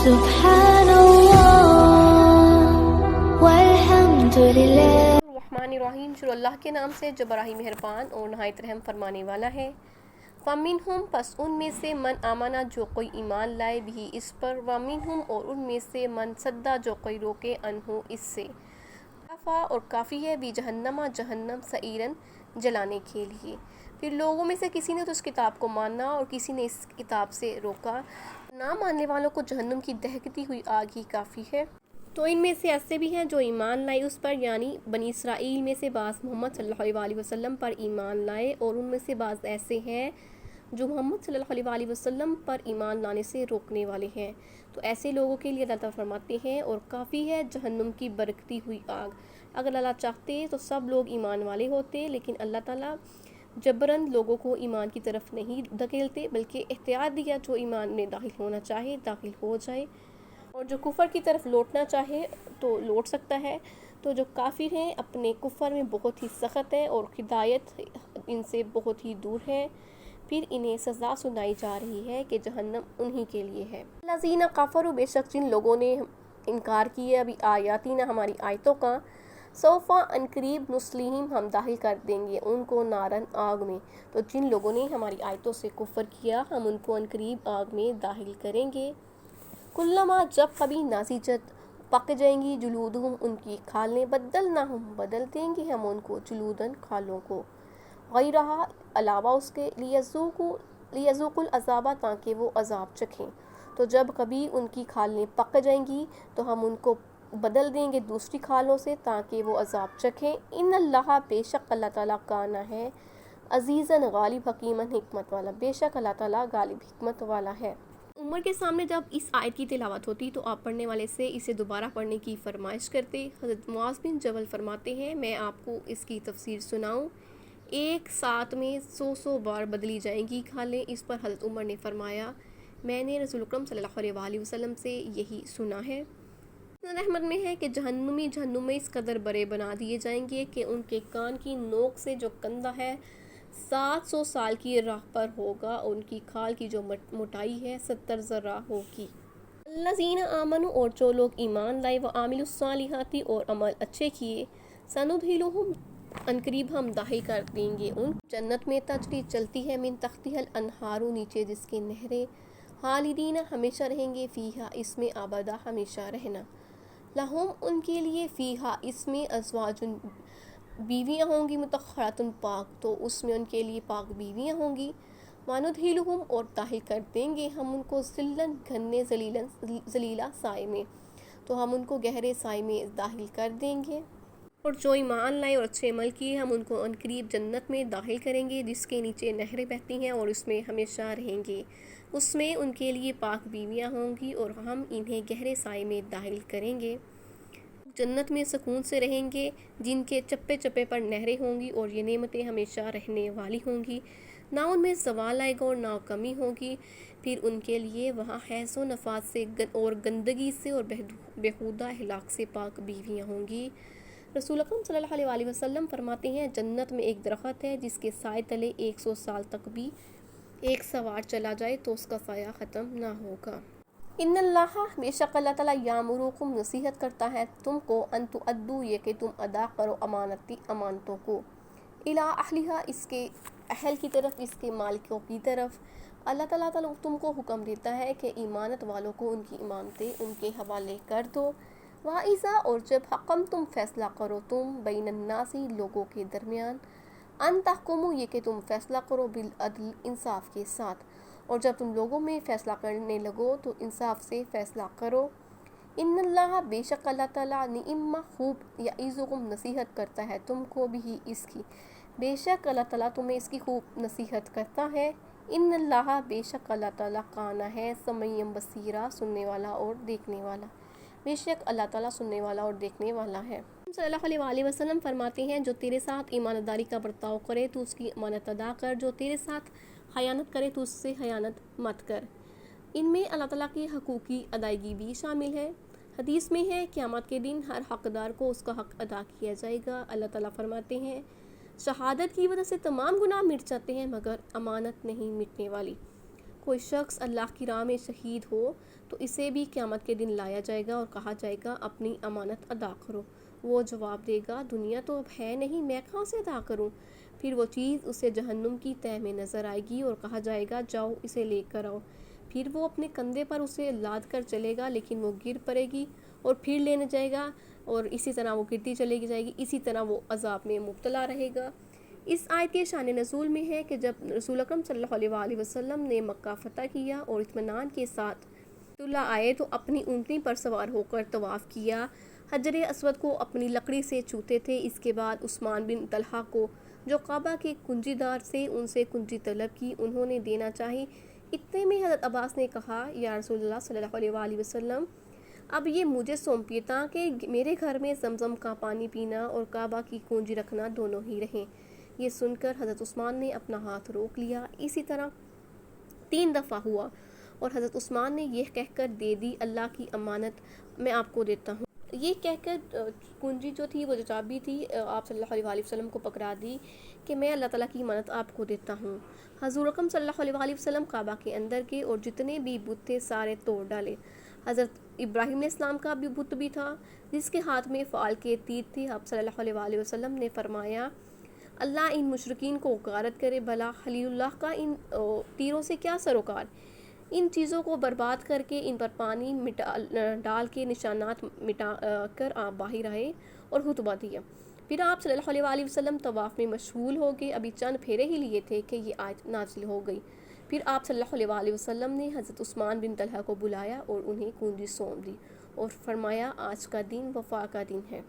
الرحمن الرحیم، شروع اللہ کے نام سے جو بڑا ہی مہربان اور نہایت رحم فرمانے والا ہے۔ فَمِنْهُمْ پس ان میں سے من آمنا جو کوئی ایمان لائے بھی اس پر، وَمِنْهُمْ اور ان میں سے من صدّا جو کوئی روکے انہو اس سے، کفا اور کافی ہے بھی جہنما جہنم سعیراً جلانے کے لیے۔ پھر لوگوں میں سے کسی نے تو اس کتاب کو مانا اور کسی نے اس کتاب سے روکا، نہ ماننے والوں کو جہنم کی دہکتی ہوئی آگ ہی کافی ہے۔ تو ان میں سے ایسے بھی ہیں جو ایمان لائے اس پر، یعنی بنی اسرائیل میں سے بعض محمد صلی اللہ علیہ وسلم پر ایمان لائے، اور ان میں سے بعض ایسے ہیں جو محمد صلی اللہ علیہ وسلم پر ایمان لانے سے روکنے والے ہیں۔ تو ایسے لوگوں کے لیے اللہ تعالیٰ فرماتے ہیں اور کافی ہے جہنم کی برکتی ہوئی آگ۔ اگر اللہ چاہتے تو سب لوگ ایمان والے ہوتے، لیکن اللہ تعالیٰ جبراً لوگوں کو ایمان کی طرف نہیں دھکیلتے، بلکہ اختیار دیا جو ایمان میں داخل ہونا چاہے داخل ہو جائے، اور جو کفر کی طرف لوٹنا چاہے تو لوٹ سکتا ہے۔ تو جو کافر ہیں اپنے کفر میں بہت ہی سخت ہیں اور ہدایت ان سے بہت ہی دور ہے، پھر انہیں سزا سنائی جا رہی ہے کہ جہنم انہی کے لیے ہے۔ الذین کفروا بے شک جن لوگوں نے انکار کیا ابھی آیاتنا ہماری آیتوں کا، سوف عنقریب نصلیہم ہم داخل کر دیں گے ان کو نارن آگ میں۔ تو جن لوگوں نے ہماری آیتوں سے کفر کیا ہم ان کو عنقریب آگ میں داخل کریں گے۔ کلما جب کبھی ناضجت پک جائیں گی جلودہم ان کی کھالیں، بدلناہم بدل دیں گے ہم ان کو جلودن کھالوں کو، غیرہا علاوہ اس کے، لیذوقوا العذاب تاکہ وہ عذاب چکھیں۔ تو جب کبھی ان کی کھالیں پک جائیں گی تو ہم ان کو بدل دیں گے دوسری کھالوں سے تاکہ وہ عذاب چکھیں۔ ان اللہ بے شک اللہ تعالیٰ کانا ہے عزیزاً غالب حکیماً حکمت والا، بے شک اللہ تعالیٰ غالب حکمت والا ہے۔ عمر کے سامنے جب اس آیت کی تلاوت ہوتی تو آپ پڑھنے والے سے اسے دوبارہ پڑھنے کی فرمائش کرتے۔ حضرت معاذ بن جبل فرماتے ہیں میں آپ کو اس کی تفسیر سناؤں، ایک ساتھ میں 100 بار بدلی جائیں گی کھالیں۔ اس پر حضرت عمر نے فرمایا میں نے رسول اکرم صلی اللہ علیہ وسلم سے یہی سنا ہے۔ رحمت میں ہے کہ جہنم میں اس قدر بڑے بنا دیے جائیں گے کہ ان کے کان کی نوک سے جو کندھا ہے 700 سال کی راہ پر ہوگا، اور ان کی کھال کی جو موٹائی ہے 70 ذراع ہوگی۔ الذین آمنوا اور جو لوگ ایمان لائے، وعملوا الصالحات اور عمل اچھے کیے، سندخلہم عنقریب ہم داخل کر دیں گے ان جنت میں، تجری چلتی ہے من تحتہا الانہار نیچے جس کے نہریں، خالدین ہمیشہ رہیں گے، فیہا اس میں ابدا ہمیشہ رہنا، لہم ان کے لیے، فیہا اس میں، ازواج بیویاں ہوں گی، مطہرات پاک، تو اس میں ان کے لیے پاک بیویاں ہوں گی، وندخلہم اور داخل کر دیں گے ہم ان کو ظلاً گھنے ذلیلا سائے میں، تو ہم ان کو گہرے سائے میں داخل کر دیں گے۔ اور جو ایمان لائے اور اچھے عمل کیے ہم ان کو عنقریب جنت میں داخل کریں گے جس کے نیچے نہریں بہتی ہیں اور اس میں ہمیشہ رہیں گے، اس میں ان کے لیے پاک بیویاں ہوں گی اور ہم انہیں گہرے سائے میں داخل کریں گے۔ جنت میں سکون سے رہیں گے جن کے چپے چپے پر نہریں ہوں گی، اور یہ نعمتیں ہمیشہ رہنے والی ہوں گی، نہ ان میں زوال آئے گا اور نہ کمی ہوگی۔ پھر ان کے لیے وہاں حیض و نفاس سے اور گندگی سے اور بیہودہ اخلاق سے پاک بیویاں ہوں گی۔ رسول اکرم صلی اللہ علیہ وسلم فرماتے ہیں جنت میں ایک درخت ہے جس کے سائے تلے 100 سال تک بھی ایک سوار چلا جائے تو اس کا سایہ ختم نہ ہوگا۔ ان اللہ بے شک اللہ تعالیٰ یامرکم نصیحت کرتا ہے تم کو، ان تؤدوا یہ کہ تم ادا کرو امانتوں کو، الی اہلہا اس کے اہل کی طرف، اس کے مالکوں کی طرف۔ اللہ تعالیٰ تم کو حکم دیتا ہے کہ ایمانت والوں کو ان کی امانتیں ان کے حوالے کر دو۔ وَإِذَا اور جب حکم تم فیصلہ کرو تم بین الناس لوگوں کے درمیان، ان تحکموا یہ کہ تم فیصلہ کرو بالعدل انصاف کے ساتھ، اور جب تم لوگوں میں فیصلہ کرنے لگو تو انصاف سے فیصلہ کرو۔ ان اللہ بے شک اللہ تعالیٰ نعم خوب یعظکم نصیحت کرتا ہے تم کو بھی اس کی، بے شک اللہ تعالیٰ تمہیں اس کی خوب نصیحت کرتا ہے۔ ان اللہ بے شک اللہ تعالیٰ کانا ہے سمیعا بصیرا سننے والا اور دیکھنے والا، بے شک اللہ تعالیٰ سننے والا اور دیکھنے والا ہے۔ صلی اللہ علیہ وسلم فرماتے ہیں جو تیرے ساتھ ایمانداری کا برتاؤ کرے تو اس کی امانت ادا کر، جو تیرے ساتھ خیانت کرے تو اس سے خیانت مت کر۔ ان میں اللہ تعالیٰ کے حقوق کی ادائیگی بھی شامل ہے۔ حدیث میں ہے قیامت کے دن ہر حقدار کو اس کا حق ادا کیا جائے گا۔ اللہ تعالیٰ فرماتے ہیں شہادت کی وجہ سے تمام گناہ مٹ جاتے ہیں مگر امانت نہیں مٹنے والی۔ کوئی شخص اللہ کی راہ میں شہید ہو تو اسے بھی قیامت کے دن لایا جائے گا اور کہا جائے گا اپنی امانت ادا کرو۔ وہ جواب دے گا دنیا تو اب ہے نہیں، میں کہاں سے ادا کروں؟ پھر وہ چیز اسے جہنم کی تہہ میں نظر آئے گی اور کہا جائے گا جاؤ اسے لے کر آؤ۔ پھر وہ اپنے کندھے پر اسے لاد کر چلے گا، لیکن وہ گر پڑے گی اور پھر لینے جائے گا، اور اسی طرح وہ گرتی چلے جائے گی، اسی طرح وہ عذاب میں مبتلا رہے گا۔ اس آیت کے شان نزول میں ہے کہ جب رسول اکرم صلی اللہ علیہ وآلہ وسلم نے مکہ فتح کیا اور اطمینان کے ساتھ بیت اللہ آئے تو اپنی اونٹنی پر سوار ہو کر طواف کیا، حجر اسود کو اپنی لکڑی سے چھوتے تھے۔ اس کے بعد عثمان بن طلحہ کو جو کعبہ کے کنجی دار سے ان سے کنجی طلب کی، انہوں نے دینا چاہی۔ اتنے میں حضرت عباس نے کہا یا رسول اللہ صلی اللہ علیہ وآلہ وسلم، اب یہ مجھے سونپیے تاکہ میرے گھر میں زمزم کا پانی پینا اور کعبہ کی کنجی رکھنا دونوں ہی رہیں۔ یہ سن کر حضرت عثمان نے اپنا ہاتھ روک لیا۔ اسی طرح 3 دفعہ ہوا اور حضرت عثمان نے یہ کہہ کر دے دی اللہ کی امانت میں آپ کو دیتا ہوں۔ یہ کہہ کر کنجی جو تھی، وہ جو چابی تھی، آپ صلی اللہ علیہ وآلہ وسلم کو پکڑا دی کہ میں اللہ تعالیٰ کی امانت آپ کو دیتا ہوں۔ حضور اکرم صلی اللہ علیہ وآلہ وسلم کعبہ کے اندر گئے اور جتنے بھی بت تھے سارے توڑ ڈالے۔ حضرت ابراہیم علیہ السلام کا بھی بت بھی تھا جس کے ہاتھ میں فال کے تیر تھی۔ آپ صلی اللہ علیہ وآلہ وسلم نے فرمایا اللہ ان مشرکین کو غارت کرے، بھلا خلیل اللہ کا ان تیروں سے کیا سروکار؟ ان چیزوں کو برباد کر کے ان پر پانی ڈال کے نشانات مٹا کر آپ باہر آئے اور خطبہ دیا۔ پھر آپ صلی اللہ علیہ وآلہ وسلم طواف میں مشغول ہو گئے، ابھی چند پھیرے ہی لیے تھے کہ یہ آیت نازل ہو گئی۔ پھر آپ صلی اللہ علیہ وآلہ وسلم نے حضرت عثمان بن طلحہ کو بلایا اور انہیں کنجی سونپ دی اور فرمایا آج کا دن وفا کا دن ہے۔